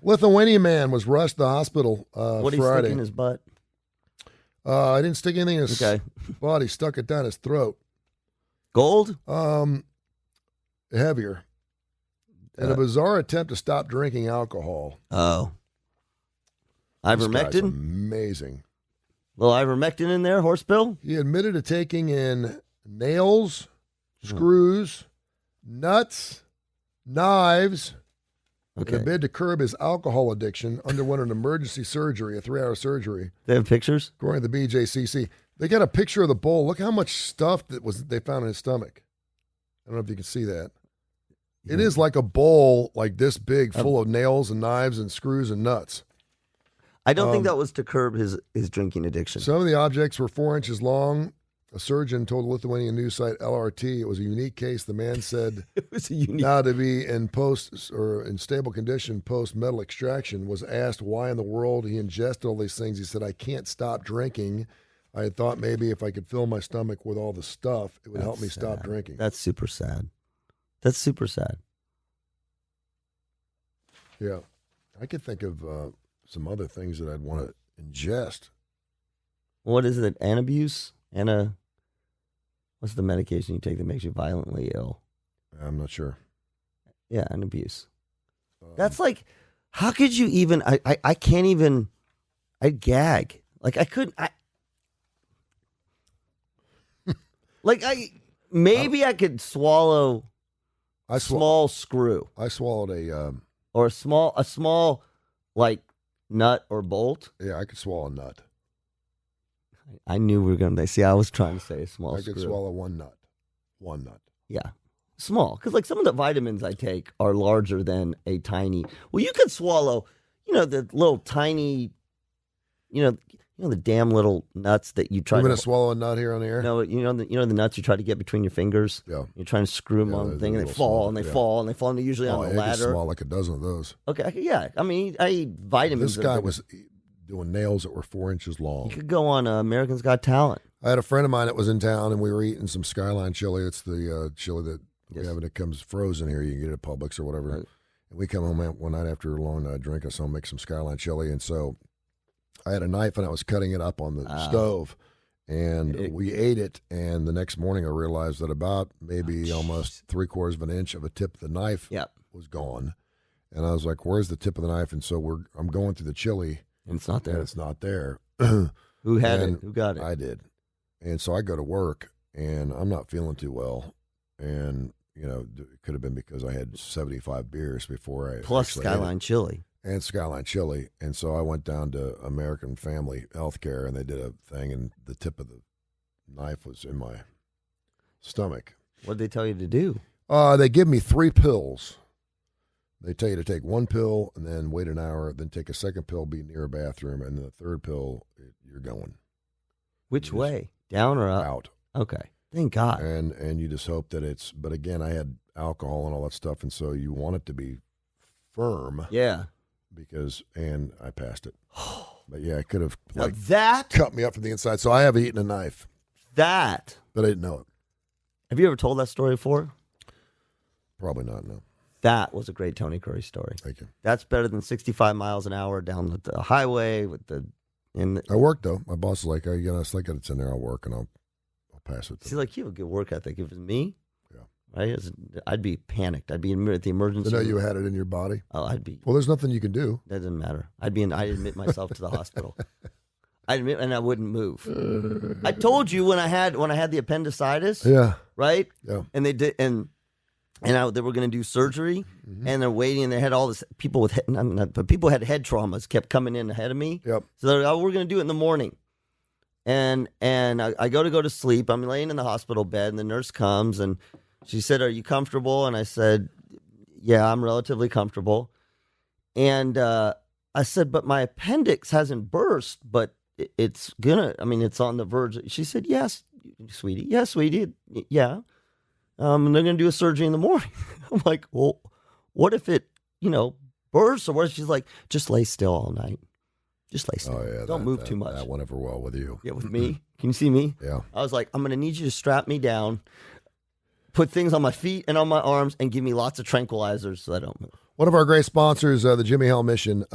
Lithuanian man was rushed to the hospital What did he Friday. stick in his butt? I didn't stick anything in his butt. He stuck it down his throat. Gold? Heavier. In a bizarre attempt to stop drinking alcohol. Oh. Ivermectin? This guy's amazing. Little ivermectin in there, horse pill? He admitted to taking in nails, screws, nuts, knives. In a bid to curb his alcohol addiction, underwent an emergency surgery, a 3-hour surgery. They have pictures? According to the BJCC. They got a picture of the bowl. Look how much stuff they found in his stomach. I don't know if you can see that. Yeah. It is like a bowl like this big, full of nails and knives and screws and nuts. I don't think that was to curb his drinking addiction. Some of the objects were 4 inches long. A surgeon told the Lithuanian news site LRT it was a unique case. The man said it was a unique. Now to be in stable condition post metal extraction. Was asked why in the world he ingested all these things. He said, "I can't stop drinking. I had thought maybe if I could fill my stomach with all the stuff, it would help me stop drinking." That's super sad. That's super sad. Yeah, I could think of some other things that I'd want to ingest. What is it? Anabuse? What's the medication you take that makes you violently ill? I'm not sure. Yeah, Anabuse. That's like, how could you even? I can't even. I'd gag. Like I couldn't. Maybe I could swallow a small screw. I swallowed or a small like nut or bolt. Yeah, I could swallow a nut. I knew we were going to. See, I was trying to say a small screw. I could swallow one nut. One nut. Yeah. Small. Because like some of the vitamins I take are larger than a tiny. Well, you could swallow, the little tiny, the damn little nuts that you try to swallow a nut here on the air? No, the nuts you try to get between your fingers? Yeah. You're trying to screw them on the thing, and they fall, and they fall, and they fall, and they're usually on the ladder. I could swallow like a dozen of those. Okay, yeah. I mean, I eat vitamins. This guy was doing nails that were 4 inches long. You could go on American's Got Talent. I had a friend of mine that was in town, and we were eating some Skyline chili. It's the chili that we have, and it comes frozen here. You can get it at Publix or whatever. Right. And we come home one night after a long drink, I saw him make some Skyline chili, and so I had a knife, and I was cutting it up on the stove, and we ate it, and the next morning I realized that about maybe almost 3/4 of an inch of a tip of the knife was gone. And I was like, where's the tip of the knife? And so I'm going through the chili. And it's not there. And it's not there. Who had it? Who got it? I did. And so I go to work, and I'm not feeling too well. And, it could have been because I had 75 beers before I Plus Skyline chili. And Skyline chili. And so I went down to American Family Healthcare, and they did a thing, and the tip of the knife was in my stomach. What did they tell you to do? They give me 3 pills. They tell you to take 1 pill and then wait an hour, then take a second pill, be near a bathroom, and then the third pill, you're going. Which way? Down or up? Out. Okay. Thank God. And you just hope that but again, I had alcohol and all that stuff, and so you want it to be firm. Yeah. And I passed it. But yeah, it could have cut me up from the inside, so I have eaten a knife. But I didn't know it. Have you ever told that story before? Probably not, no. That was a great Tony Curry story. Thank you. That's better than 65 miles an hour down the highway with the. I worked though. My boss is like, it's like it's in there. I'll work and I'll pass it. See, like you have a good work ethic. If it was me, yeah, right, I'd be panicked. I'd be at the emergency. To know you had it in your body. Oh, I'd be. Well, there's nothing you can do. That doesn't matter. I'd admit myself to the hospital. And I wouldn't move. I told you when I had the appendicitis. Yeah. Right. Yeah. And they did they were going to do surgery, and they're waiting, and they had all this people with people had head traumas kept coming in ahead of me. Yep. So they're like, we're going to do it in the morning, and I go to sleep. I'm laying in the hospital bed, and the nurse comes, and she said, "Are you comfortable?" And I said, "Yeah, I'm relatively comfortable." And I said, "But my appendix hasn't burst, but it's it's on the verge." She said, "Yes, sweetie. Yes, sweetie. Yeah." And they're going to do a surgery in the morning. I'm like, well, what if it, bursts? Or what if she's like, just lay still all night. Just lay still. Oh, yeah, Don't move too much. That went over well with you. Yeah, with me. Can you see me? Yeah. I was like, I'm going to need you to strap me down, put things on my feet and on my arms, and give me lots of tranquilizers so I don't move. One of our great sponsors, the Jimmy Hell Mission,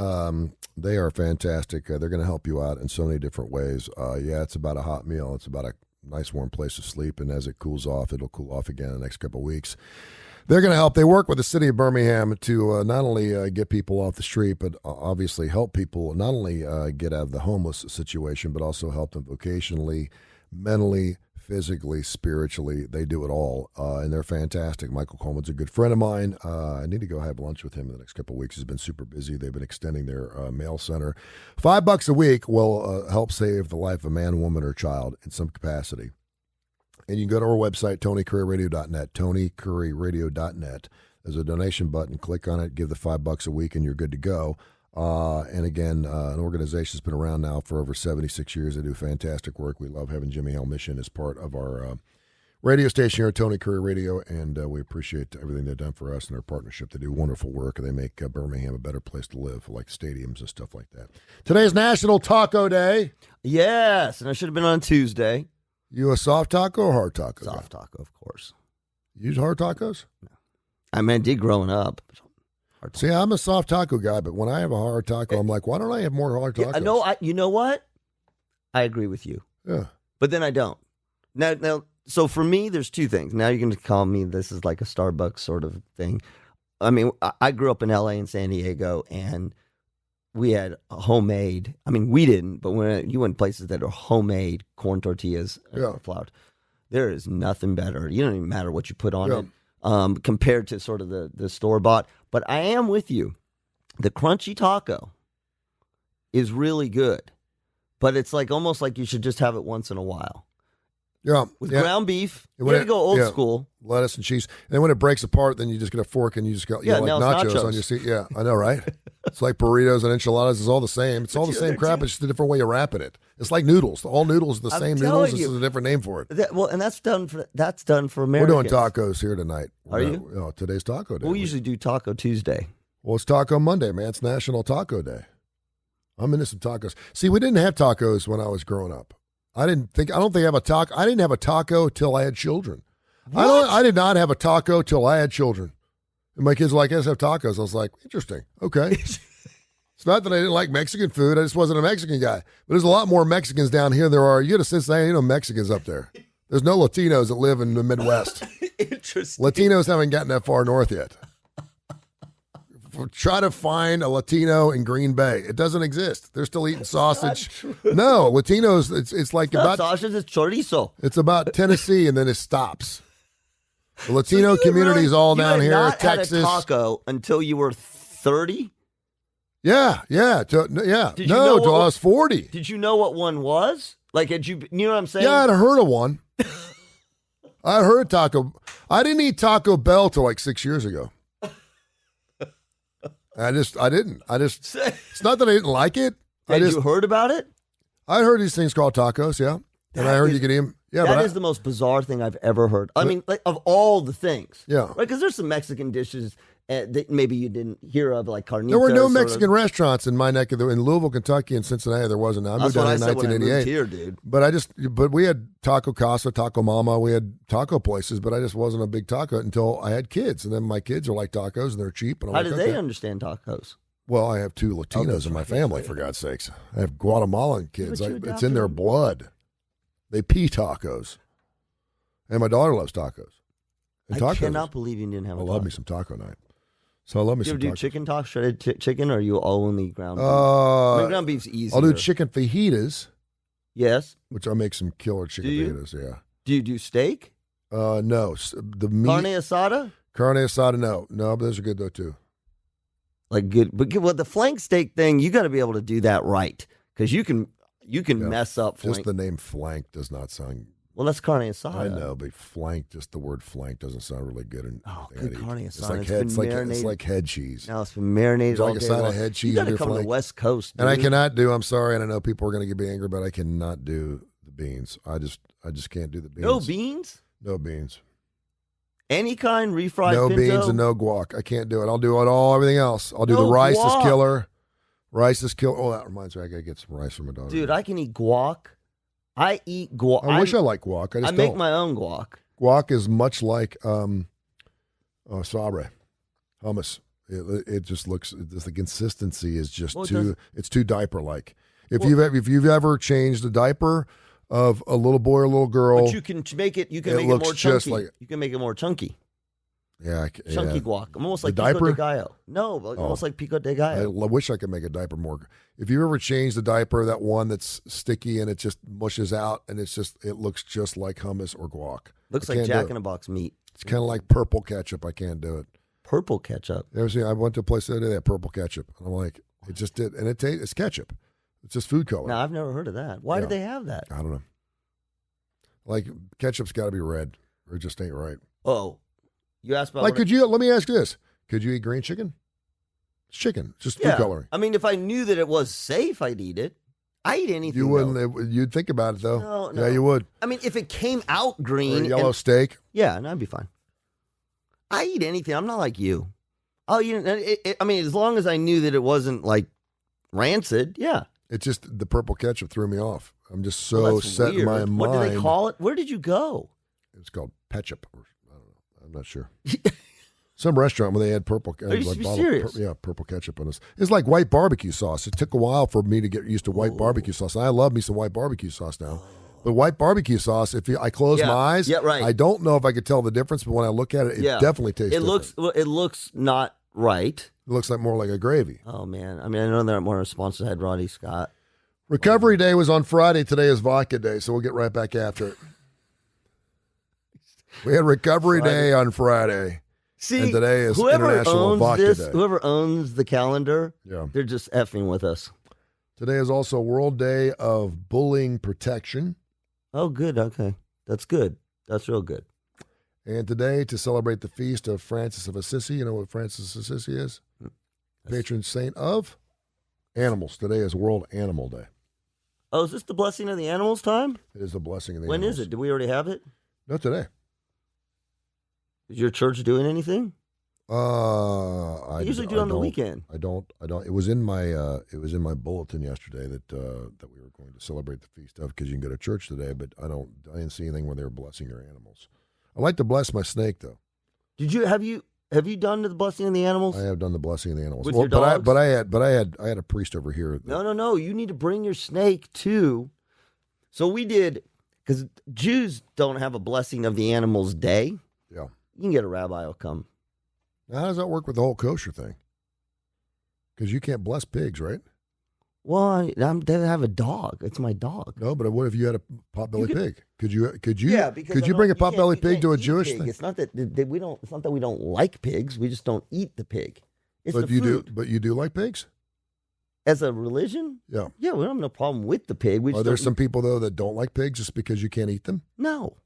they are fantastic. They're going to help you out in so many different ways. It's about a hot meal. It's about a nice warm place to sleep, and as it cools off, it'll cool off again in the next couple of weeks. They're going to help. They work with the city of Birmingham to not only get people off the street, but obviously help people not only get out of the homeless situation, but also help them vocationally, mentally, physically, spiritually. They do it all, and they're fantastic. Michael Coleman's a good friend of mine. I need to go have lunch with him in the next couple of weeks. He's been super busy. They've been extending their mail center. $5 a week will help save the life of a man, woman, or child in some capacity. And you can go to our website, TonyCurryRadio.net, TonyCurryRadio.net. There's a donation button. Click on it, give the $5 a week, and you're good to go. And again, an organization that's been around now for over 76 years. They do fantastic work. We love having Jimmy Hell Mission as part of our radio station here at Tony Curry Radio, and we appreciate everything they've done for us and their partnership. They do wonderful work, and they make Birmingham a better place to live, like stadiums and stuff like that. Today is National Taco Day. Yes, and I should have been on Tuesday. You a soft taco or hard taco? Soft taco, of course. You use hard tacos? No. I mean, I did growing up. See, I'm a soft taco guy, but when I have a hard taco, I'm like, why don't I have more hard tacos? Yeah, no, you know what? I agree with you. Yeah. But then I don't. Now, so for me, there's two things. Now you're going to call me, this is like a Starbucks sort of thing. I mean, I grew up in L.A. and San Diego, and we had homemade. I mean, we didn't, but when you went places that are homemade corn tortillas, flour, there is nothing better. You don't even matter what you put on it, compared to sort of the store bought. But I am with you. The crunchy taco is really good, but it's like almost like you should just have it once in a while. Yeah, with ground beef, you got to go old school. Lettuce and cheese. And then when it breaks apart, then you just get a fork and you just got like nachos on your seat. Yeah, I know, right? It's like burritos and enchiladas. It's all the same. It's all the same crap. It's just a different way of wrapping it. It's like noodles. All noodles are the same noodles. This is a different name for it. And that's done for Americans. We're doing tacos here tonight. Are you? Oh, today's Taco Day. We usually do Taco Tuesday. Well, it's Taco Monday, man. It's National Taco Day. I'm into some tacos. See, we didn't have tacos when I was growing up. I didn't have a taco. I didn't have a taco till I had children. What? I did not have a taco till I had children. And my kids were like, let's have tacos. I was like, interesting. Okay. It's not that I didn't like Mexican food. I just wasn't a Mexican guy. But there's a lot more Mexicans down here than there are. You go to Cincinnati, Mexicans up there. There's no Latinos that live in the Midwest. Interesting. Latinos haven't gotten that far north yet. Try to find a Latino in Green Bay. It doesn't exist. They're still eating sausage. No, Latinos, it's like about sausage, it's chorizo. It's about Tennessee, and then it stops. The Latino community is all down here. Not Texas. Had a taco until you were 30? Yeah. Till I was 40. Did you know what one was? Like, you know what I'm saying? Yeah, I'd heard of one. I heard taco. I didn't eat Taco Bell till like 6 years ago. I didn't. It's not that I didn't like it. You heard about it? I heard these things called tacos, yeah. And I heard you could eat them. Yeah, that is the most bizarre thing I've ever heard. I mean, like, of all the things. Yeah. Right? Because there's some Mexican dishes that maybe you didn't hear of, like carnitas. There were no Mexican restaurants in my neck of in Louisville, Kentucky, and Cincinnati. There wasn't. I moved down here in 1988. Here, dude. But we had Taco Casa, Taco Mama. We had taco places, but I just wasn't a big taco until I had kids, and then my kids are like tacos, and they're cheap. And how did they understand tacos? Well, I have two Latinos in my family, for God's sakes. I have Guatemalan kids. It's in their blood. They pee tacos. And my daughter loves tacos. And I cannot believe you didn't have a taco. I love me some taco night. So I love me some tacos. Do you ever do chicken tacos, shredded chicken, or are you only ground beef? I mean, ground beef's easier. I'll do chicken fajitas. Yes. Which I make some killer chicken fajitas, yeah. Do you do steak? No. The meat. Carne asada? Carne asada, no. No, but those are good, though, too. Like good, but the flank steak thing, you got to be able to do that right, because you can mess up flank. Just the name flank does not sound. Well, that's carne asada. I know, but flank, just the word flank doesn't sound really good. Good carne asada. It's like head cheese. No, it's been marinated. It's like a side of head cheese. You got to come to the West Coast, dude. And I cannot do. I'm sorry, and I know people are going to be angry, but I cannot do the beans. I just can't do the beans. No beans. No beans. Any kind, refried no pinto? Beans and no guac. I can't do it. I'll do it all, everything else. I'll do the rice is killer. Rice is killer. Oh, that reminds me. I got to get some rice for my daughter. Dude, I can eat guac. I eat guac. I wish I liked guac. I make my own guac. Guac is much like sabre, hummus. It just looks. The consistency is just Well, it's too diaper like. If you've ever changed a diaper of a little boy or a little girl, but you can make it. You can make it more chunky. You can make it more chunky. Yeah, chunky guac. I'm almost like diaper? Pico de Gallo. No, almost like Pico de Gallo. I wish I could make a diaper more. If you ever change the diaper, that one that's sticky and it just mushes out, and it looks just like hummus or guac. Looks like Jack in a Box meat. It's kind of like purple ketchup. I can't do it. Purple ketchup. You ever seen? I went to a place the other day that had purple ketchup, and I'm like, it just did, and it's ketchup. It's just food color. No, I've never heard of that. Why do they have that? I don't know. Like ketchup's got to be red, or it just ain't right. Oh, you asked about like let me ask you this: could you eat green chicken? It's chicken, it's just food coloring. I mean, if I knew that it was safe, I'd eat it. I eat anything. You wouldn't. You'd think about it though. No. Yeah, you would. I mean, if it came out green, or yellow steak. Yeah, that'd be fine. I eat anything. I'm not like you. I'll eat it. I mean, as long as I knew that it wasn't like rancid. Yeah. It's just the purple ketchup threw me off. I'm just so set in my mind. What do they call it? Where did you go? It's called ketchup. I don't know. I'm not sure. Some restaurant where they had purple. Are you serious? Purple ketchup on this. It's like white barbecue sauce. It took a while for me to get used to white barbecue sauce. I love me some white barbecue sauce now. But white barbecue sauce, I close my eyes, I don't know if I could tell the difference. But when I look at it, it definitely tastes different. It looks not right. It looks more like a gravy. Oh, man. I mean, I know they're more sponsors had Roddy Scott. Recovery Day was on Friday. Today is Vodka Day, so we'll get right back after it. We had Recovery Day on Friday. See, and today is International Vodka Day. Whoever owns the calendar, they're just effing with us. Today is also World Day of Bullying Protection. Oh, good. Okay. That's good. That's real good. And today, to celebrate the feast of Francis of Assisi, you know what Francis of Assisi is? Patron saint of animals. Today is World Animal Day. Oh, is this the blessing of the animals time? It is the blessing of the animals. When is it? Do we already have it? No, today. Is your church doing anything? I usually do on the weekend. I don't. It was in my bulletin yesterday that we were going to celebrate the feast of, because you can go to church today, but I didn't see anything where they were blessing your animals. I like to bless my snake though. Have you done the blessing of the animals? I have done the blessing of the animals with your dogs? But I had a priest over here. No. You need to bring your snake too. So we did, because Jews don't have a blessing of the animals day. Yeah. You can get a rabbi will come. Now, how does that work with the whole kosher thing? Because you can't bless pigs, right? Well, they have a dog. It's my dog. No, but what if you had a potbelly pig? Could you? Yeah, could you bring a potbelly pig to a Jewish thing? It's not that we don't. It's not that we don't like pigs. We just don't eat the pig. It's but the you food. do. But you do like pigs? As a religion? Yeah. Yeah, we don't have no problem with the pig. Are there some people though that don't like pigs just because you can't eat them? No.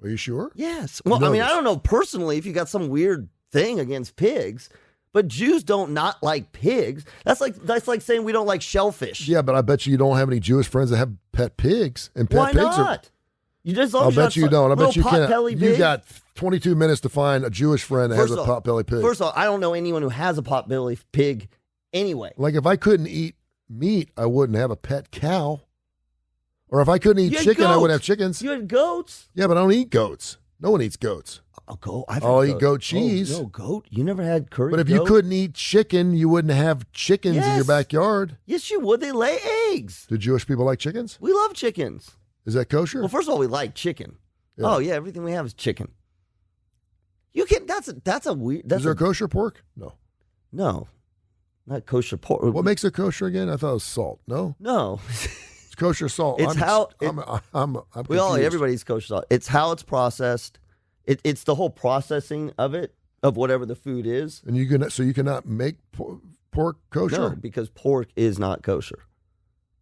Are you sure? Yes. Well, I mean, I don't know personally if you got some weird thing against pigs, but Jews don't not like pigs. That's like saying we don't like shellfish. Yeah, but I bet you don't have any Jewish friends that have pet pigs. And pet pigs not? I'll bet you don't. I bet you can't. You got 22 minutes to find a Jewish friend that has a potbelly pig. First of all, I don't know anyone who has a potbelly pig anyway. Like if I couldn't eat meat, I wouldn't have a pet cow. Or if I couldn't eat chicken, I wouldn't have chickens. You had goats? Yeah, but I don't eat goats. No one eats goats. I'll eat goat cheese. Oh, no, goat? You never had curry But if you couldn't eat chicken, you wouldn't have chickens in your backyard. Yes, you would. They lay eggs. Do Jewish people like chickens? We love chickens. Is that kosher? Well, first of all, we like chicken. Yeah. Oh, yeah, everything we have is chicken. You can. That's a weird. Is there kosher pork? No, not kosher pork. What makes it kosher again? I thought it was salt. No. It's kosher salt. Everybody's kosher salt. It's how it's processed. It's the whole processing of it, of whatever the food is. And you cannot make pork kosher? No, because pork is not kosher.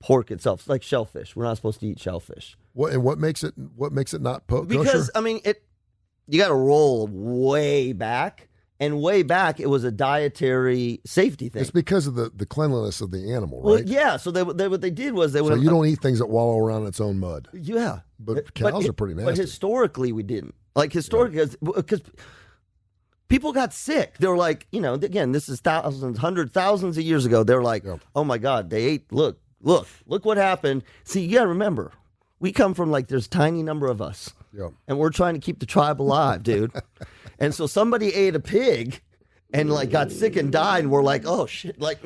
Pork itself, it's like shellfish. We're not supposed to eat shellfish. What makes it not kosher? Because I mean you got to roll way back. And way back, it was a dietary safety thing. It's because of the cleanliness of the animal, right? Well, yeah. So what they did was they would. So you don't eat things that wallow around in its own mud. Yeah, but cows are pretty nasty. But historically, we didn't. Like historically, because people got sick. They were like, again, this is hundreds, thousands of years ago. They're like, oh my God, they ate. Look what happened. See, you got to remember, we come from there's a tiny number of us. Yeah. And we're trying to keep the tribe alive, dude. And so somebody ate a pig and like got sick and died, and we're like, oh shit, like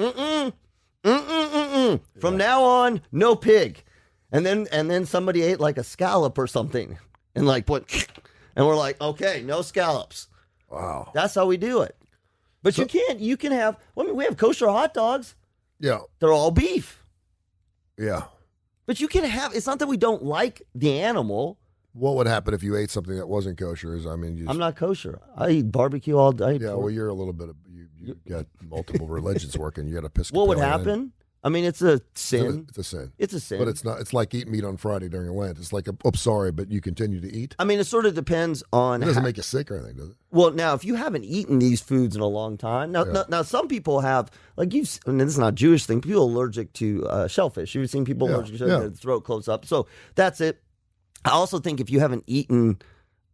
From now on, no pig. And then somebody ate like a scallop or something, and like put, and we're like, okay, no scallops. Wow, that's how we do it. But so, you can have. I mean, we have kosher hot dogs. Yeah, they're all beef. Yeah, but you can have. It's not that we don't like the animal. What would happen if you ate something that wasn't kosher? I'm not kosher. I eat barbecue all day. Yeah, well, you're a little bit of you got multiple religions working. You got Episcopalian. What would happen? I mean, it's a sin. It's a sin. It's a sin. But it's not. It's like eating meat on Friday during Lent. It's like, sorry, but you continue to eat. I mean, it sort of depends on. It doesn't make you sick or anything, does it? Well, now, if you haven't eaten these foods in a long time, now some people have, like this is not a Jewish thing. People are allergic to shellfish. You've seen people allergic to their throat close up. So that's it. I also think if you haven't eaten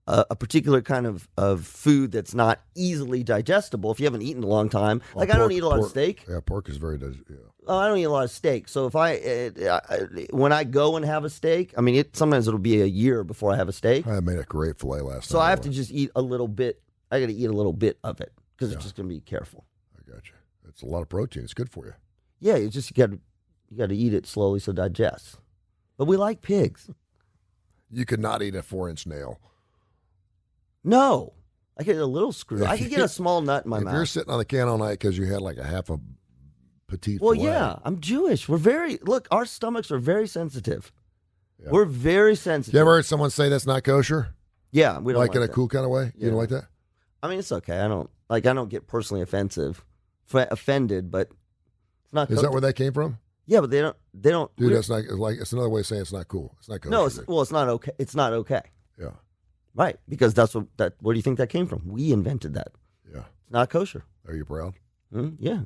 a particular kind of food that's not easily digestible, if you haven't eaten in a long time, like I don't eat a lot of steak. Yeah, pork is very Oh, I don't eat a lot of steak. So if when I go and have a steak, I mean, sometimes it'll be a year before I have a steak. I made a great filet last night. So I have to just eat a little bit. I got to eat a little bit of it because it's just going to be careful. I got you. It's a lot of protein. It's good for you. Yeah, you got to eat it slowly so it digests. But we like pigs. You could not eat a 4-inch nail. No, I could get a little screw. I could get a small nut in my mouth. If you're sitting on the can all night because you had like a half a petite Well, filet. yeah, I'm Jewish. Our stomachs are very sensitive. Yeah. We're very sensitive. You ever heard someone say that's not kosher? Yeah, we don't like in that. A cool kind of way? Yeah. You don't like that? I mean, it's okay. I don't get personally offended, but it's not. Is that where that came from? Yeah, but they don't. Dude, that's not like it's another way of saying it's not cool. It's not kosher. No, it's not okay. It's not okay. Yeah. Right, because where do you think that came from? We invented that. Yeah. It's not kosher. Are you proud? Yeah.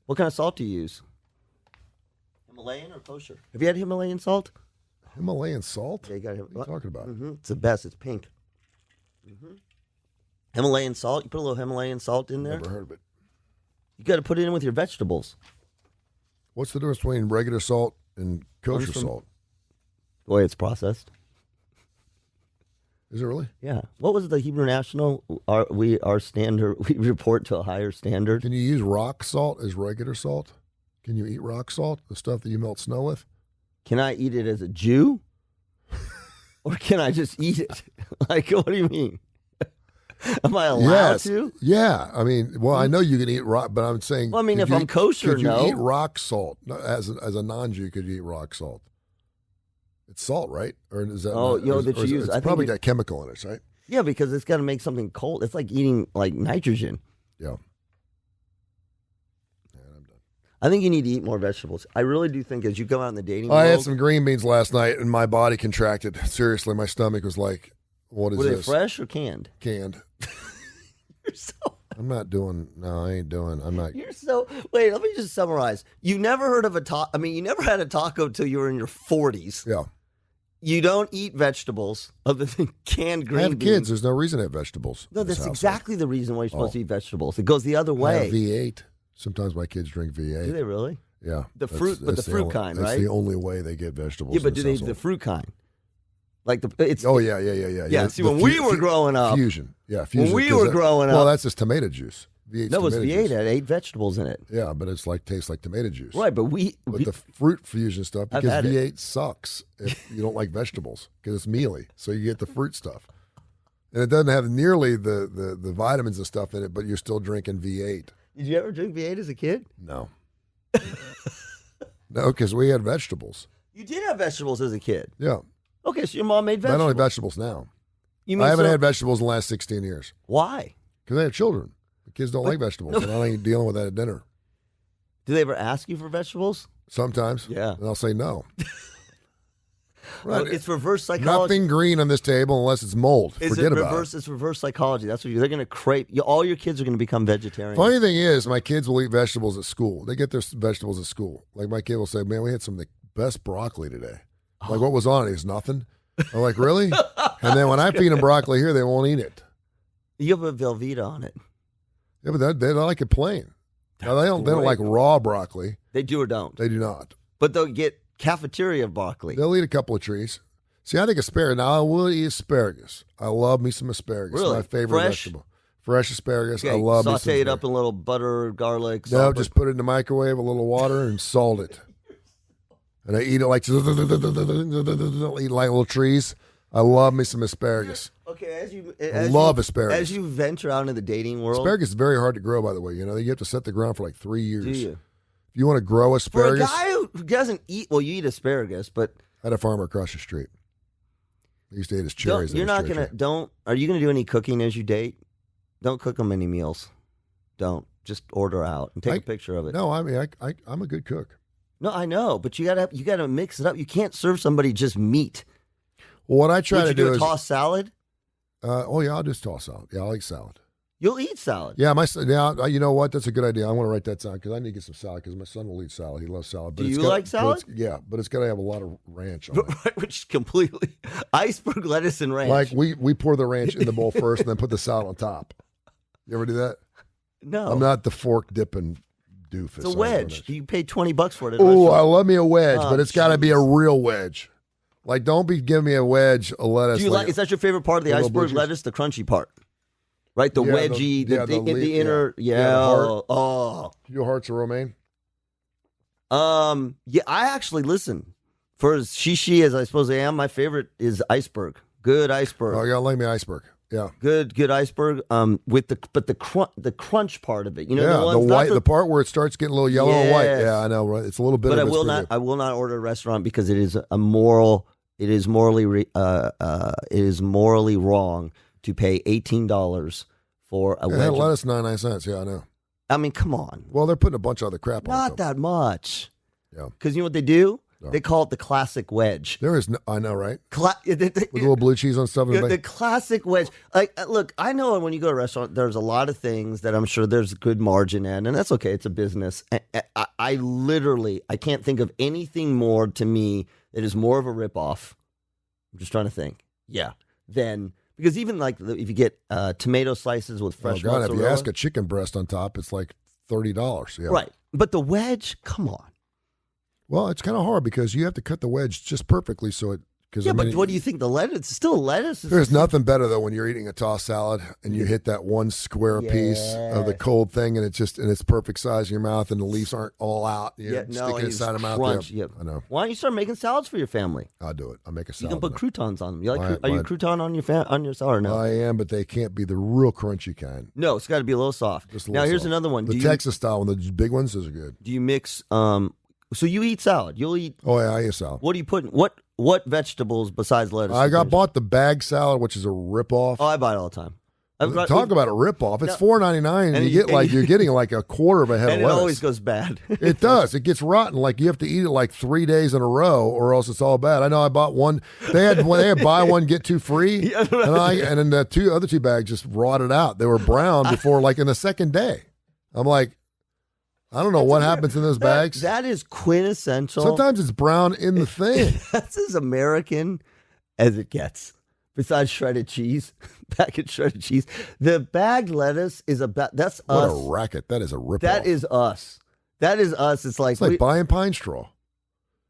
What kind of salt do you use? Himalayan or kosher? Have you had Himalayan salt? Himalayan salt? Yeah, you got. What are you talking about? Mm-hmm. It's the best. It's pink. Mm-hmm. Himalayan salt. You put a little Himalayan salt in there. Never heard of it. You got to put it in with your vegetables. What's the difference between regular salt and kosher salt? The way it's processed. Is it really? Yeah. What was the Hebrew National? Our standard. We report to a higher standard. Can you use rock salt as regular salt? Can you eat rock salt, the stuff that you melt snow with? Can I eat it as a Jew, or can I just eat it? Like, what do you mean? Am I allowed to? Yeah. I mean, well, I know you can eat rock, but I'm saying. Well, I mean, if I'm kosher, could you eat rock salt as a non-Jew? Could you eat rock salt? It's salt, right? Or is that? It's probably got chemical in it, right? Yeah, because it's got to make something cold. It's like eating like nitrogen. Yeah. I'm done. I think you need to eat more vegetables. I really do think as you go out in the dating world. I had some green beans last night, and my body contracted. Seriously, my stomach was like, "What is this?" Were they fresh or canned? Canned. You're so. I'm not doing. No, I ain't doing. I'm not. You're so. Wait, let me just summarize. You never heard of a taco. I mean, you never had a taco till you were in your 40s. Yeah. You don't eat vegetables other than canned green beans. I have kids. There's no reason to have vegetables. No, that's exactly the reason why you're supposed to eat vegetables. It goes the other way. I have V8. Sometimes my kids drink V8. Do they really? Yeah. The fruit kind, right? That's the only way they get vegetables. Yeah, but do they eat the fruit kind? Like it's. Oh yeah. Yeah. See, when we were growing up, fusion. Yeah, fusion. When we were growing up, well, that's just tomato juice. That was V8. It had 8 vegetables in it. Yeah, but it's like tastes like tomato juice. Right, but the fruit fusion stuff, because V8 sucks if you don't like vegetables because it's mealy. So you get the fruit stuff, and it doesn't have nearly the vitamins and stuff in it. But you're still drinking V8. Did you ever drink V8 as a kid? No. No, because we had vegetables. You did have vegetables as a kid. Yeah. Okay, so your mom made vegetables. I don't have vegetables now. You mean I haven't had vegetables in the last 16 years. Why? Because I have children. The kids don't like vegetables, and I ain't dealing with that at dinner. Do they ever ask you for vegetables? Sometimes. Yeah. And I'll say no. Right. It's reverse psychology. Nothing green on this table unless it's mold. Forget about it. It's reverse psychology. That's what they're going to crave. All your kids are going to become vegetarian. Funny thing is, my kids will eat vegetables at school. They get their vegetables at school. Like my kid will say, "Man, we had some of the best broccoli today." Like, what was on it? It's nothing. I'm like, really? And then when I feed them broccoli here, they won't eat it. You put Velveeta on it. Yeah, but they like it plain. Now, they don't like raw broccoli. They do or don't? They do not. But they'll get cafeteria broccoli. They'll eat a couple of trees. See, I think asparagus. Now, I will eat asparagus. I love me some asparagus. Really? It's my favorite Fresh? vegetable. Fresh asparagus. Okay, I love me some saute it up asparagus. in a little butter, garlic. No, salt, just put it in the microwave, a little water, and salt it. And I eat it like eat like little trees. I love me some asparagus. Okay, I love asparagus. As you venture out into the dating world, Asparagus is very hard to grow, by the way. You know, you have to set the ground for like 3 years. do you? If you want to grow For a asparagus, guy who doesn't eat, well, you eat asparagus, but I had a farmer across the street. He used to eat his cherries. you're not gonna. Are you gonna do any cooking as you date? Don't cook them any meals. Don't. Just order out and take a picture of it. No, I mean, I'm a good cook. No, I know, but you gotta mix it up. You can't serve somebody just meat. Well, what I try Would to you do a is, tossed salad? oh yeah, I'll just toss salad. Yeah, I like salad. You'll eat salad. Yeah, you know what? That's a good idea. I want to write that down because I need to get some salad because my son will eat salad. He loves salad. Do you like salad? But it's got to have a lot of ranch on it. Which is completely iceberg lettuce and ranch. Like we pour the ranch in the bowl first and then put the salad on top. You ever do that? No, I'm not the fork dipping doofus. it's a wedge. You pay $20 for it. At a Oh, I restaurant. love me a wedge, Oh, but it's got to be a real wedge. Like, don't be giving me a wedge, a lettuce. Do you like? Is that your favorite part of the a little iceberg blue cheese. lettuce? The crunchy part, right? The Yeah, wedgie, the inner. Yeah, Yeah. the heart. Oh. Your heart's of romaine? Yeah. I actually listen. For as she as I suppose I am, my favorite is iceberg. Good iceberg. Oh, you got to like me iceberg. Yeah. Good iceberg. With the crunch part of it. You know, Yeah, the, the ones, white, not the part where it starts getting a little yellow and white. Yes. Yeah, I know, right? It's a little bit But of I it's will pretty not. good. I will not order a restaurant because it is a moral. It is morally. It is morally wrong to pay $18 for a Yeah, wedge. lettuce 99 cents. Yeah, I know. I mean, come on. Well, they're putting a bunch of other crap on it. Not that much. Yeah. Because you know what they do? No. They call it the classic wedge. There is, I know, right? With With a little blue cheese on stuff. the classic wedge. Like, look, I know when you go to a restaurant, there's a lot of things that I'm sure there's good margin in, and that's okay. It's a business. I literally, I can't think of anything more to me that is more of a ripoff. I'm just trying to think. Yeah. Because even like if you get tomato slices with fresh God, mozzarella. if you ask a chicken breast on top, it's like $30. Yeah. Right. But the wedge, come on. Well, it's kind of hard because you have to cut the wedge just perfectly so it. Yeah, but what do you think? The lettuce? It's still lettuce. There's nothing better though when you're eating a tossed salad and you hit that one square piece of the Yes. cold thing and it's perfect size in your mouth and the leaves aren't all out. You Yeah, stick no, it and inside it's of mouth. crunch. Yeah, Yep. I know. Why don't you start making salads for your family? I'll do it. I'll make a You salad. can put now. croutons on them. You like? Mine- Are you mine- crouton on your salad or no? I am, but they can't be the real crunchy kind. No, it's got to be a little soft. Just a Now little here's soft. another one. The Texas style one, the big ones, those are good. Do you mix? So you eat salad. You'll eat. Oh yeah, I eat salad. What do you put? What vegetables besides lettuce? I bought the bag salad, which is a ripoff. Oh, I buy it all the time. Talk about a ripoff! It's No. $4.99, and you're getting like a quarter of a head and of it lettuce. always goes bad. It does. It gets rotten. Like you have to eat it like 3 days in a row, or else it's all bad. I know. I bought one. They had buy one get two free, Yeah, and then the other two bags just rotted out. They were brown before, like in the second day. I'm like, I don't know what happens in those bags. That is quintessential. Sometimes it's brown in the thing. That's as American as it gets. Besides shredded cheese, packet shredded cheese, the bagged lettuce is that's What us. a racket! That is a ripoff. That is us. That is us. It's like, It's like buying pine straw.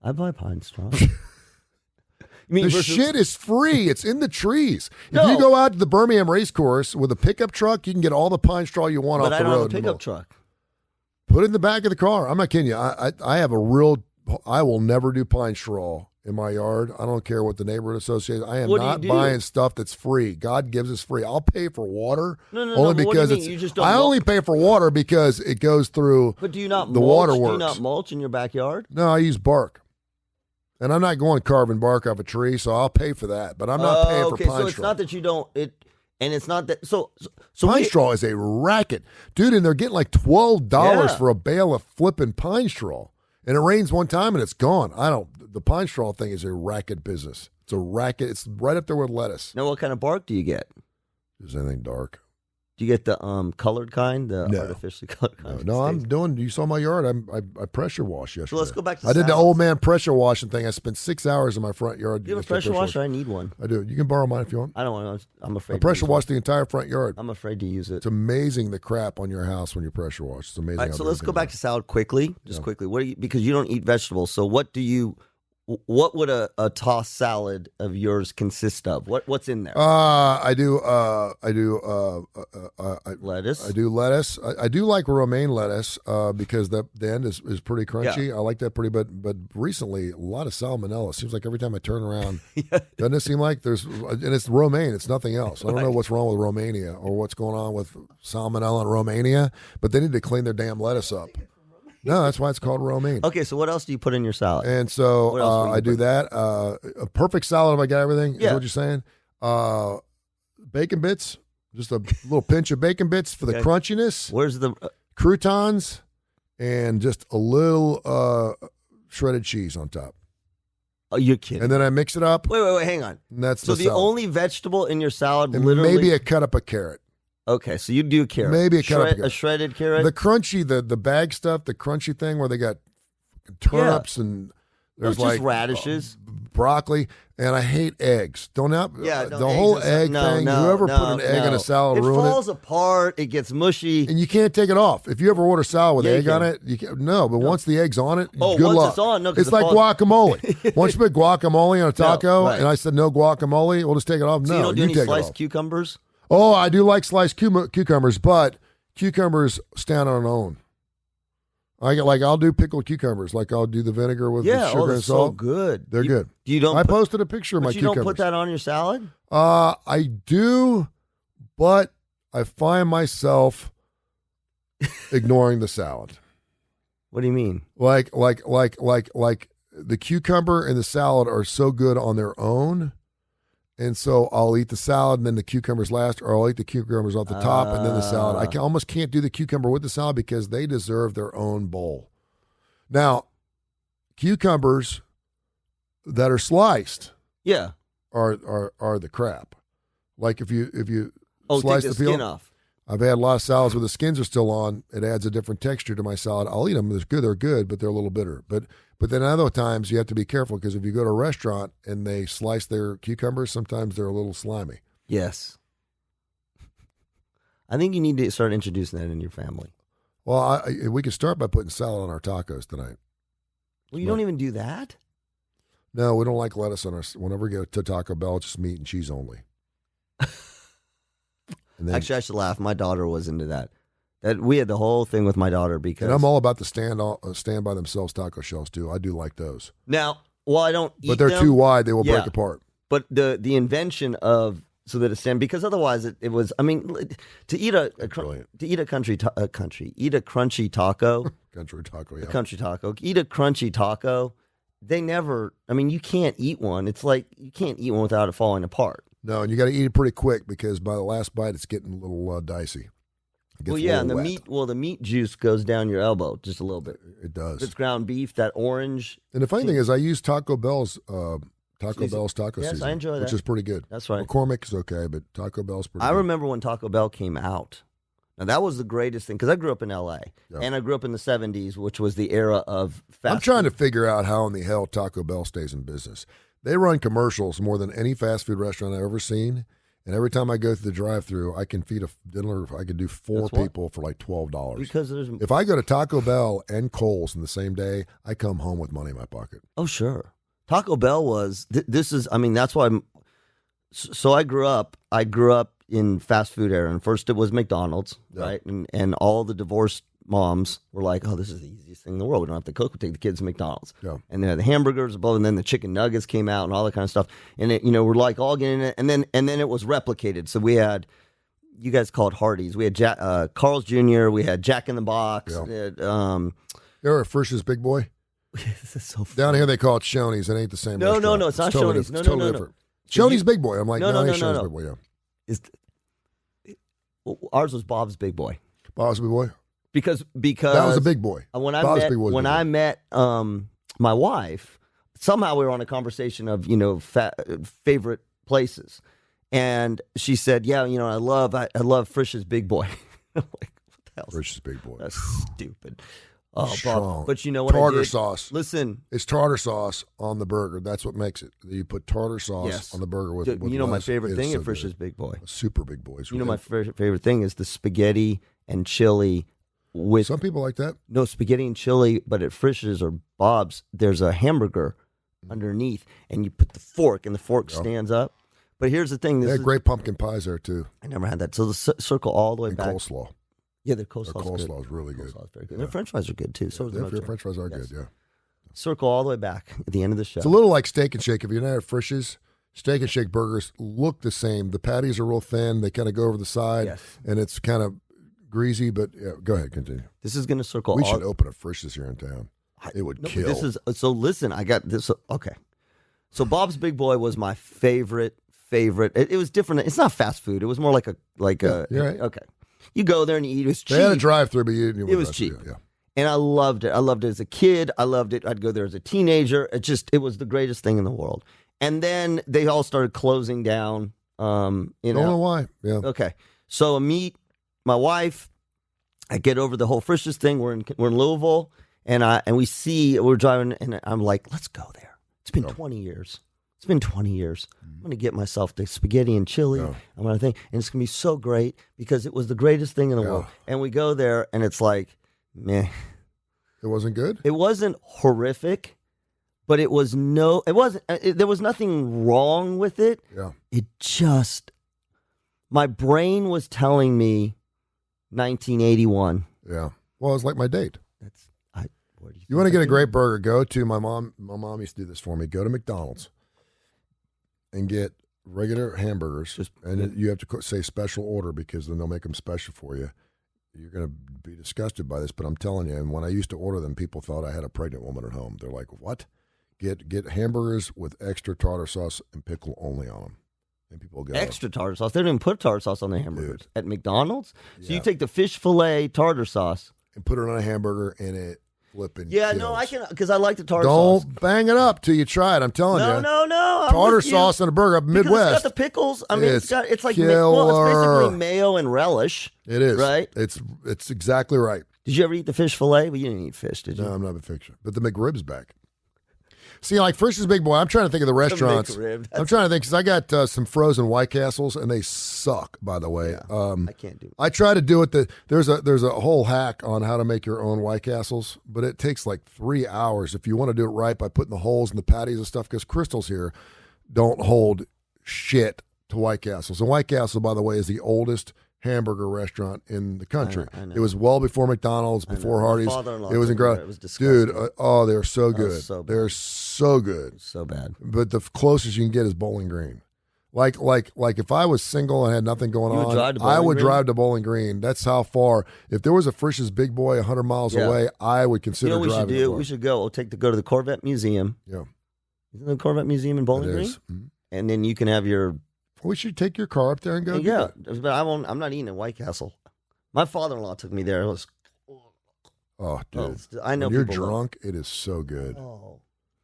I buy pine straw. You mean The versus- shit is free. It's in the trees. If No. you go out to the Birmingham race course with a pickup truck, you can get all the pine straw you want But off I the don't road. have a pickup truck. Put it in the back of the car. I'm not kidding you. I have a real. I will never do pine straw in my yard. I don't care what the neighborhood association. I am What do you not do? buying stuff that's free. God gives us free. I'll pay for water No, only but what do you because mean? it's. You just don't I mul- only pay for water because it goes through. But do you not the mulch? Do you waterworks. not mulch in your backyard? No, I use bark. And I'm not going carving bark off a tree, so I'll pay for that. But I'm not paying for okay, pine so it's straw. not that you don't and it's not that so Pine we- straw is a racket, dude, and they're getting like $12 Yeah. for a bale of flipping pine straw. And it rains one time and it's gone. The pine straw thing is a racket business. It's a racket. It's right up there with lettuce. Now, what kind of bark do you get? Is anything dark? Do you get the colored kind, the No. artificially colored kind? No, I'm doing. You saw my yard. I pressure wash yesterday. So let's go back to I did the salads. old man pressure washing thing. I spent 6 hours in my front yard. Do you have a yesterday pressure washer? I need one. I do. You can borrow mine if you want. I don't want to. I'm afraid. I pressure to use wash the entire front yard. it. I'm afraid to use it. It's amazing the crap on your house when you pressure wash. It's amazing. All right, how so big let's it go back is. to salad quickly, just quickly. What do you, because you don't eat vegetables. So what do you What would a tossed salad of yours consist of? What's in there? I do Lettuce. I do lettuce. I do like romaine lettuce because the end is pretty crunchy. Yeah. I like that pretty, but recently a lot of salmonella. Seems like every time I turn around, doesn't it seem like and it's romaine. It's nothing else. I don't know what's wrong with Romania or what's going on with salmonella in Romania, but they need to clean their damn lettuce up. No, that's why it's called romaine. Okay, so what else do you put in your salad? And so I do that. A perfect salad if I got everything. Yeah. Is what you're saying? Bacon bits, just a little pinch of bacon bits for the crunchiness. Where's the croutons, and just a little shredded cheese on top. Oh, you're kidding. And then I mix it up. Wait, hang on. And that's so the salad. only vegetable in your salad, And literally, maybe a cut up a carrot. Okay, so you do carrot. Maybe a cut up a carrot. A shredded carrot. The crunchy, the bag stuff, the crunchy thing where they got turnips and there's just like radishes, broccoli, and I hate eggs. Don't the whole eggs egg thing. Whoever put an egg in a salad ruin it. It falls apart. It gets mushy, and you can't take it off. If you ever order salad with egg on it, you can't, no. But once the egg's on it, good once luck. It's on, no, it's like guacamole. Once you put guacamole on a taco, and I said no guacamole, we'll just take it off. So no, you don't do any take sliced it off. cucumbers? Oh, I do like sliced cucumbers, but cucumbers stand on their own. I'll do pickled cucumbers, like I'll do the vinegar with the sugar and salt. So good. They're good. You don't. I posted a picture of my cucumbers. You don't put that on your salad? I do, but I find myself ignoring the salad. What do you mean? Like the cucumber and the salad are so good on their own. And so I'll eat the salad and then the cucumbers last, or I'll eat the cucumbers off the top and then the salad. I almost can't do the cucumber with the salad because they deserve their own bowl. Now, cucumbers that are sliced, are the crap. Like if you slice take the peel skin off. I've had a lot of salads where the skins are still on. It adds a different texture to my salad. I'll eat them. They're good, but they're a little bitter. But then other times you have to be careful because if you go to a restaurant and they slice their cucumbers, sometimes they're a little slimy. Yes. I think you need to start introducing that in your family. Well, we could start by putting salad on our tacos tonight. Well, you don't even do that? No, we don't like lettuce on our. Whenever we go to Taco Bell, it's just meat and cheese only. Actually, I should laugh. My daughter was into that. We had the whole thing with my daughter because. And I'm all about the stand by themselves taco shells too. I do like those. Now, I don't eat but they're them. too wide; they will break apart. But the invention of so that it stand because otherwise it was. I mean, to eat a crunchy taco. Country taco, yeah. Country taco. Eat a crunchy taco. They never. I mean, you can't eat one. It's like you can't eat one without it falling apart. No, and you got to eat it pretty quick because by the last bite, it's getting a little dicey. Well, yeah, and the meat juice goes down your elbow just a little bit. It does. If it's ground beef, that orange. And the funny thing is, I use Taco Bell's taco yes, season, I enjoy that, which is pretty good. That's right. McCormick is okay, but Taco Bell's pretty. I good. remember when Taco Bell came out. Now that was the greatest thing because I grew up in L.A. And I grew up in the '70s, which was the era of fast. I'm trying to figure out how in the hell Taco Bell stays in business. They run commercials more than any fast food restaurant I've ever seen. And every time I go through the drive-thru, I can feed a dinner. I could do four people for like $12. Because if I go to Taco Bell and Kohl's in the same day, I come home with money in my pocket. Oh, sure. Taco Bell was. This is. I mean, that's why. So I grew up in fast food era, and first it was McDonald's, right? And all the divorced moms were like, "Oh, this is the easiest thing in the world. We don't have to cook. We take the kids to McDonald's." Yeah. And then the hamburgers above, and then the chicken nuggets came out, and all that kind of stuff. And it, we're like all getting it, and then it was replicated. So we had, you guys called Hardee's. We had Carl's Jr. We had Jack in the Box. Yeah. We had, You ever Frisch's Big Boy? This is so funny. Down here they call it Shoney's. It ain't the same. No, restaurant. it's not totally Shoney's. No, different. Shoney's Big Boy. I'm like, no, no. Shoney's Big Boy. Yeah. Ours was Bob's Big Boy. Bob's Big Boy. Because that was a big boy. When I met my wife, somehow we were on a conversation of favorite places, and she said, "Yeah, I love Frisch's Big Boy." I'm like, what the hell? Frisch's Big Boy. That's stupid. Oh, strong. Bob. But you know what? Tartar sauce. Listen, it's tartar sauce on the burger. That's what makes it. You put tartar sauce on the burger with. My favorite thing at Frisch's Big Boy. Super Big Boys. My favorite thing is the spaghetti and chili. With some people like that. No, spaghetti and chili, but at Frisch's or Bob's, there's a hamburger underneath, and you put the fork, and the fork stands up. But here's the thing. They had great pumpkin pies there, too. I never had that. So the circle all the way and back. Coleslaw. Yeah, their coleslaw is really good. Coleslaw is very good. Their french fries are good, too. So their french fries are good, yeah. Circle all the way back at the end of the show. It's a little like Steak and Shake. If you're not at Frisch's, Steak and Shake burgers look the same. The patties are real thin. They kind of go over the side, and it's kind of greasy. But go ahead, continue. This is going to circle. We should open a Frisch's here in town. It would kill. So listen. I got this. Okay. So Bob's Big Boy was my favorite. It was different. It's not fast food. It was more like a right. Okay. You go there and you eat. It was cheap. They had a drive-through, but it was cheap. Yeah. And I loved it. I loved it as a kid. I loved it. I'd go there as a teenager. It was the greatest thing in the world. And then they all started closing down. Don't know why. Yeah. Okay. So I meet my wife. I get over the whole Frisch's thing. We're in Louisville, and we're driving, and I'm like, let's go there. It's been 20 years. It's been 20 years. I'm going to get myself the spaghetti and chili. I'm going to think, and it's going to be so great because it was the greatest thing in the world. And we go there, and it's like, meh. It wasn't good? It wasn't horrific, but there was nothing wrong with it. Yeah. It just, my brain was telling me 1981. Yeah. Well, it's like my date. Where do you want to get a great burger, go to my mom used to do this for me. Go to McDonald's and get regular hamburgers, and you have to say special order because then they'll make them special for you. You're going to be disgusted by this, but I'm telling you, and when I used to order them, people thought I had a pregnant woman at home. They're like, what? Get hamburgers with extra tartar sauce and pickle only on them. And people go, extra tartar sauce? They don't even put tartar sauce on the hamburgers. At McDonald's? So you take the fish fillet tartar sauce. And put it on a hamburger, and it flipping kills. No, I can, because I like the tartar sauce. Don't bang it up till you try it. I'm telling you. No. Tartar sauce on a burger up Midwest. Because it's got the pickles. I mean, it's like it's basically mayo and relish. It is. Right? It's exactly right. Did you ever eat the fish fillet? Well, you didn't eat fish, did you? No, I'm not a fish. But the McRib's back. See, like Frisch's Big Boy, I'm trying to think of the restaurants. I'm trying to think because I got some frozen White Castles, and they suck, by the way. Yeah, I can't do it. I try to do it. There's a whole hack on how to make your own White Castles, but it takes like 3 hours if you want to do it right by putting the holes in the patties and stuff, because crystals here don't hold shit to White Castles. And White Castle, by the way, is the oldest hamburger restaurant in the country. I know. It was well before McDonald's, before Hardee's. It was incredible. It was disgusting. Dude, they're so good. They're so good. So bad. But the closest you can get is Bowling Green. Like if I was single and had nothing going on, I would drive to Bowling Green. That's how far. If there was a Frisch's Big Boy 100 miles away, I would consider driving. You know what we should do? We should go. Go to the Corvette Museum. Yeah. Isn't the Corvette Museum in Bowling Green? Mm-hmm. And then you can have your... We should take your car up there and go. Yeah, but I'm not eating at White Castle. My father-in-law took me there. It was. Oh, dude! I know. When you're drunk, it is so good. Oh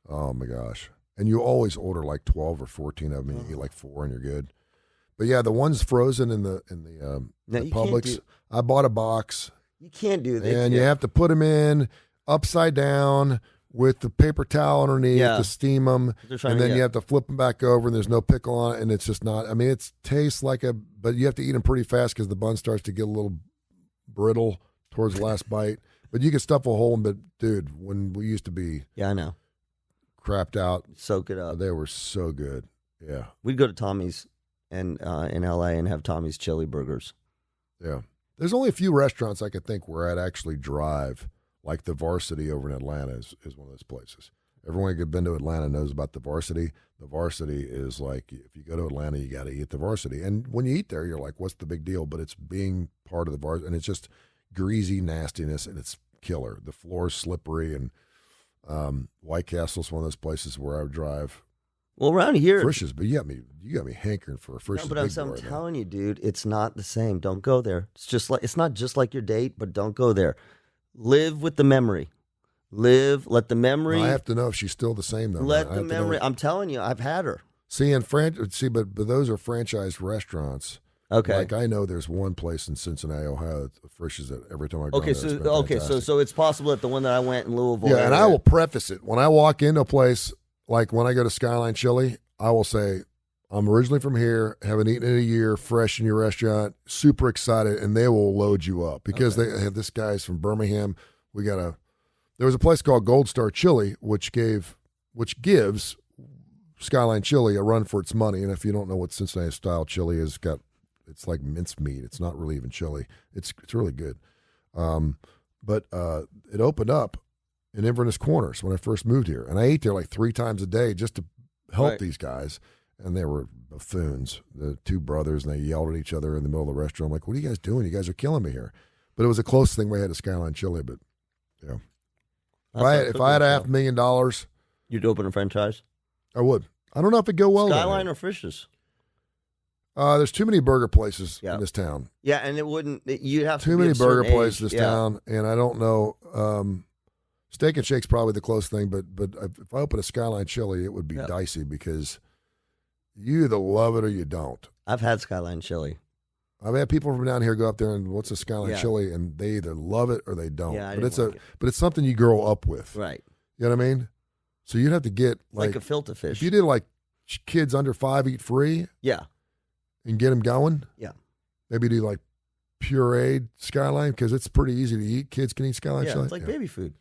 my gosh! And you always order like 12 or 14 of them. And you eat like 4, and you're good. But yeah, the ones frozen in the Publix. I bought a box. You can't do that. And you have to put them in upside down with the paper towel underneath to steam them, and then you have to flip them back over, and there's no pickle on it, and it's just not. I mean, it tastes like but you have to eat them pretty fast because the bun starts to get a little brittle towards the last bite. But you can stuff a hole in. But dude, when we used to be, I know, crapped out, soak it up. They were so good. Yeah, we'd go to Tommy's in L.A. and have Tommy's chili burgers. Yeah, there's only a few restaurants I could think where I'd actually drive. Like the Varsity over in Atlanta is one of those places. Everyone who's been to Atlanta knows about the Varsity. The Varsity is like, if you go to Atlanta, you got to eat the Varsity. And when you eat there, you're like, what's the big deal? But it's being part of the Varsity, and it's just greasy nastiness, and it's killer. The floor's slippery, and White Castle's one of those places where I would drive. Well, around here, Frisch's, but you got me hankering for a Frisch's. No, but I'm telling you, dude, it's not the same. Don't go there. It's not just like your date, but don't go there. Live with the memory. Let the memory. I have to know if she's still the same, though. Let the memory. I'm telling you, I've had her. See, but those are franchised restaurants. Okay. Like I know there's one place in Cincinnati, Ohio, that Frisch's that every time I go there. So it's possible that the one that I went in Louisville. Yeah, and I will preface it. When I walk into a place, like when I go to Skyline Chili, I will say, I'm originally from here, haven't eaten in a year, fresh in your restaurant, super excited, and they will load you up because they have this guy's from Birmingham. There was a place called Gold Star Chili, which gave which gives Skyline Chili a run for its money. And if you don't know what Cincinnati style chili is, it's like minced meat. It's not really even chili. It's really good. But it opened up in Inverness Corners when I first moved here, and I ate there like 3 times a day just to help these guys. And they were buffoons, the 2 brothers, and they yelled at each other in the middle of the restaurant. I'm like, what are you guys doing? You guys are killing me here. But it was the closest thing we had to Skyline Chili. But yeah, if I had $500,000, you'd open a franchise. I would. I don't know if it'd go well. Skyline or Frisch's? There's too many burger places in this town. Yeah, and it wouldn't. You'd have too many burger places in this town, and I don't know. Steak and Shake's probably the close thing, but if I open a Skyline Chili, it would be dicey because you either love it or you don't. I've had Skyline Chili. I've had people from down here go up there and what's a Skyline Chili, and they either love it or they don't. Yeah, but it's something you grow up with, right? You know what I mean? So you'd have to get like a filter fish. If you did like kids under 5 eat free, and get them going, maybe do like pureed Skyline because it's pretty easy to eat. Kids can eat Skyline Chili. It's like baby food.